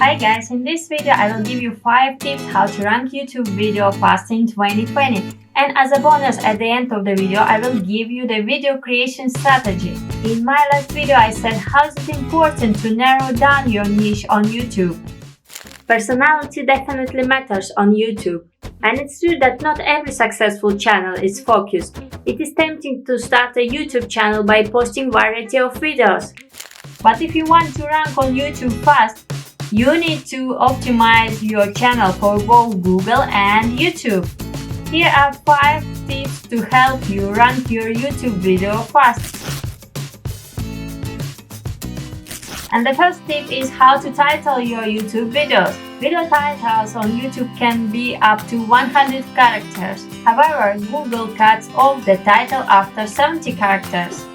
Hi guys, in this video I will give you 5 tips how to rank YouTube video fast in 2020. And as a bonus at the end of the video I will give you the video creation strategy. In my last video I said how is it important to narrow down your niche on YouTube. Personality definitely matters on YouTube. And it's true that not every successful channel is focused. It is tempting to start a YouTube channel by posting variety of videos. But if you want to rank on YouTube fast, you need to optimize your channel for both Google and YouTube. Here are 5 tips to help you rank your YouTube video fast. And the first tip is how to title your YouTube videos. Video titles on YouTube can be up to 100 characters. However, Google cuts off the title after 70 characters.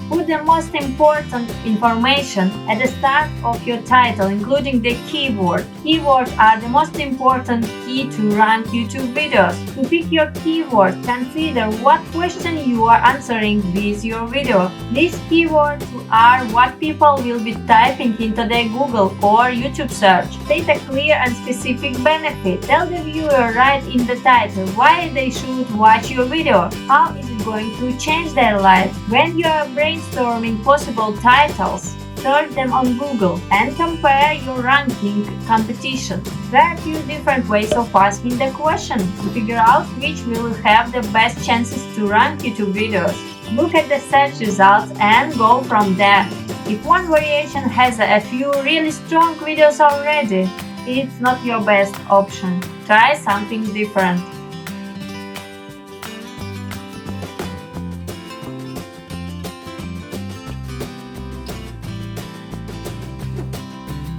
Put the most important information at the start of your title, including the keyword. Keywords are the most important key to rank YouTube videos. To pick your keyword, consider what question you are answering with your video. These keywords are what people will be typing into their Google or YouTube search. State a clear and specific benefit. Tell the viewer right in the title why they should watch your video. How is it going to change their life? When you are brainstorming possible titles, search them on Google and compare your ranking competition. There are a few different ways of asking the question to figure out which will have the best chances to rank YouTube videos. Look at the search results and go from there. If one variation has a few really strong videos already, it's not your best option. Try something different.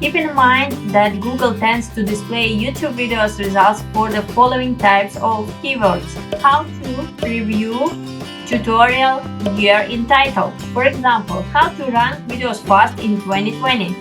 Keep in mind that Google tends to display YouTube videos results for the following types of keywords: how to, review, tutorial, year in title. For example, how to rank videos fast in 2020.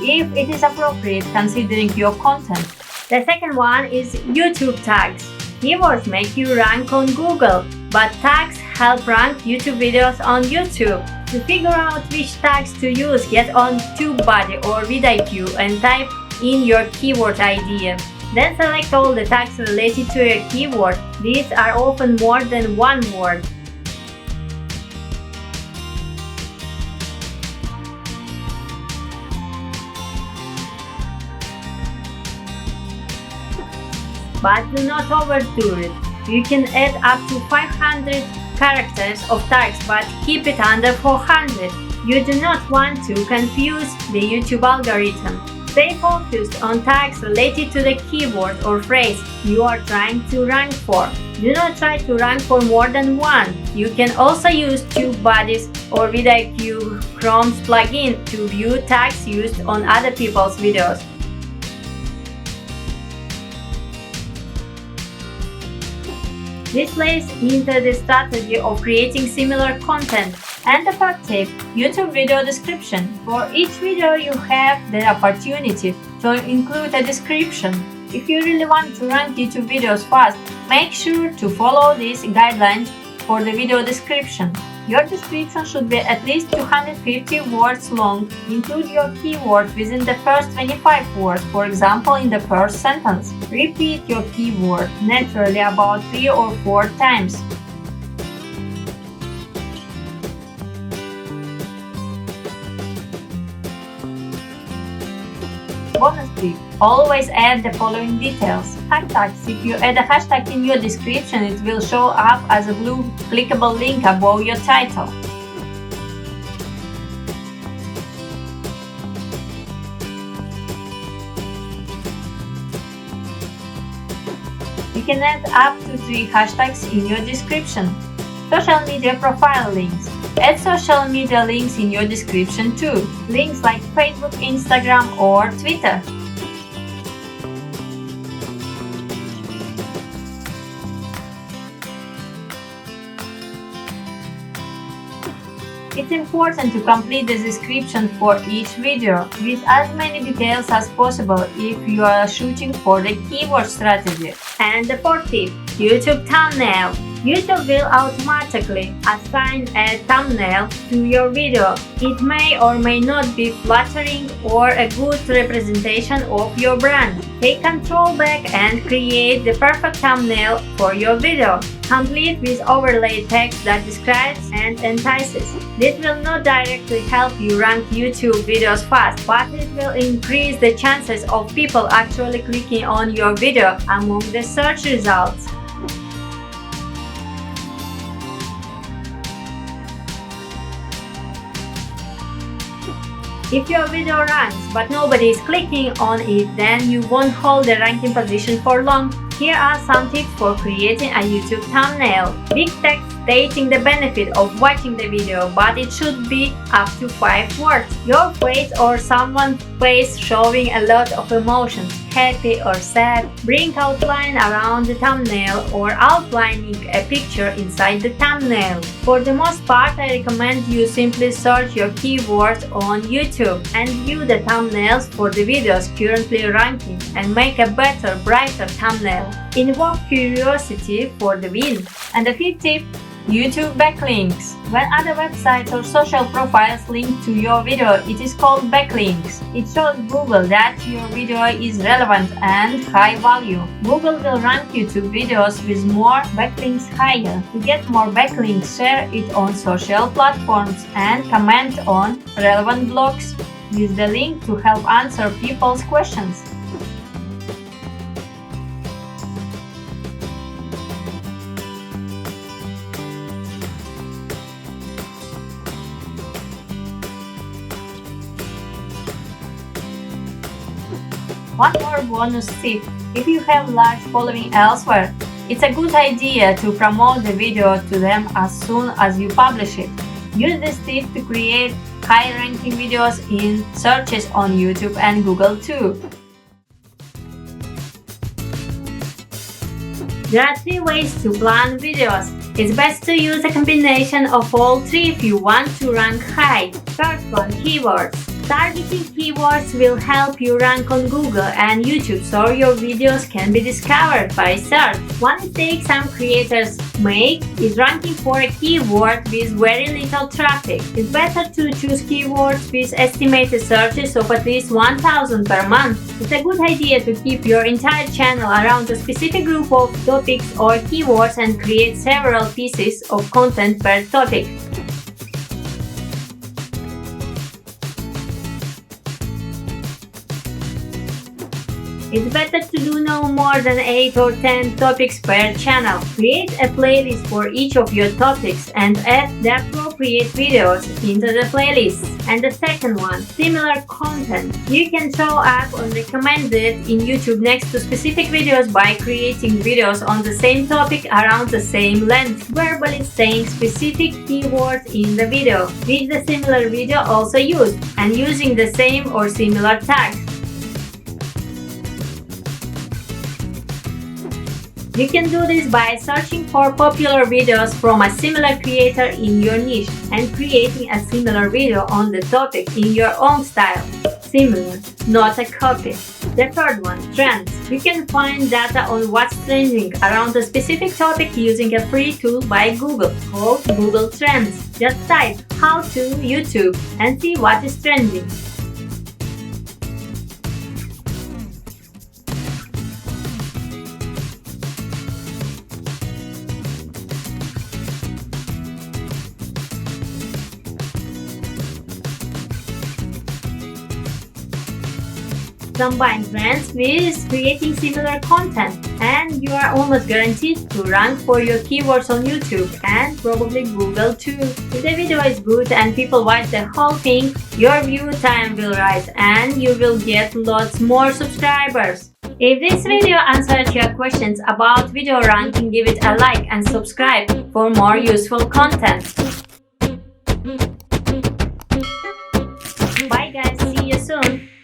If it is appropriate considering your content. The second one is YouTube tags. Keywords make you rank on Google, but tags help rank YouTube videos on YouTube. To figure out which tags to use, get on TubeBuddy or vidIQ and type in your keyword idea. Then select all the tags related to your keyword. These are often more than one word. But do not overdo it. You can add up to 500 characters of tags, but keep it under 400. You do not want to confuse the YouTube algorithm. Stay focused on tags related to the keyword or phrase you are trying to rank for. Do not try to rank for more than one. You can also use TubeBuddy's or vidIQ Chrome's plugin to view tags used on other people's videos. This plays into the strategy of creating similar content. And the third tip, YouTube video description. For each video you have the opportunity to include a description. If you really want to rank YouTube videos fast, make sure to follow these guidelines for the video description. Your description should be at least 250 words long. Include your keyword within the first 25 words, for example in the first sentence. Repeat your keyword naturally about 3 or 4 times. Bonus tip: always add the following details. Hashtags. If you add a hashtag in your description, it will show up as a blue clickable link above your title. You can add up to 3 hashtags in your description. Social media profile links. Add social media links in your description too. Links like Facebook, Instagram, or Twitter. It's important to complete the description for each video with as many details as possible if you are shooting for the keyword strategy. And the fourth tip, YouTube thumbnail. YouTube will automatically assign a thumbnail to your video. It may or may not be flattering or a good representation of your brand. Take control back and create the perfect thumbnail for your video, complete with overlay text that describes and entices. This will not directly help you rank YouTube videos fast, but it will increase the chances of people actually clicking on your video among the search results. If your video ranks but nobody is clicking on it, then you won't hold the ranking position for long. Here are some tips for creating a YouTube thumbnail. Big text stating the benefit of watching the video, but it should be up to 5 words. Your face or someone's face showing a lot of emotions, happy or sad. Bring outline around the thumbnail or outlining a picture inside the thumbnail. For the most part, I recommend you simply search your keywords on YouTube and view the thumbnails for the videos currently ranking and make a better, brighter thumbnail. Invoke curiosity for the win. And the fifth tip, YouTube backlinks. When other websites or social profiles link to your video, it is called backlinks. It shows Google that your video is relevant and high value. Google will rank YouTube videos with more backlinks higher. To get more backlinks, share it on social platforms and comment on relevant blogs. Use the link to help answer people's questions. One more bonus tip. If you have large following elsewhere, it's a good idea to promote the video to them as soon as you publish it. Use this tip to create high-ranking videos in searches on YouTube and Google too. There are 3 ways to plan videos. It's best to use a combination of all 3 if you want to rank high. First one, keywords. Targeting keywords will help you rank on Google and YouTube so your videos can be discovered by search. One mistake some creators make is ranking for a keyword with very little traffic. It's better to choose keywords with estimated searches of at least 1,000 per month. It's a good idea to keep your entire channel around a specific group of topics or keywords and create several pieces of content per topic. It's better to do no more than 8 or 10 topics per channel. Create a playlist for each of your topics and add the appropriate videos into the playlist. And the second one, similar content. You can show up on recommended in YouTube next to specific videos by creating videos on the same topic around the same length, verbally saying specific keywords in the video, with the similar video also used, and using the same or similar tags. You can do this by searching for popular videos from a similar creator in your niche and creating a similar video on the topic in your own style. Similar, not a copy. The third one, trends. You can find data on what's trending around a specific topic using a free tool by Google called Google Trends. Just type "how to YouTube" and see what is trending. Combine trends with creating similar content, and you are almost guaranteed to rank for your keywords on YouTube and probably Google too. If the video is good and people watch the whole thing, your view time will rise and you will get lots more subscribers. If this video answered your questions about video ranking, give it a like and subscribe for more useful content. Bye guys, see you soon!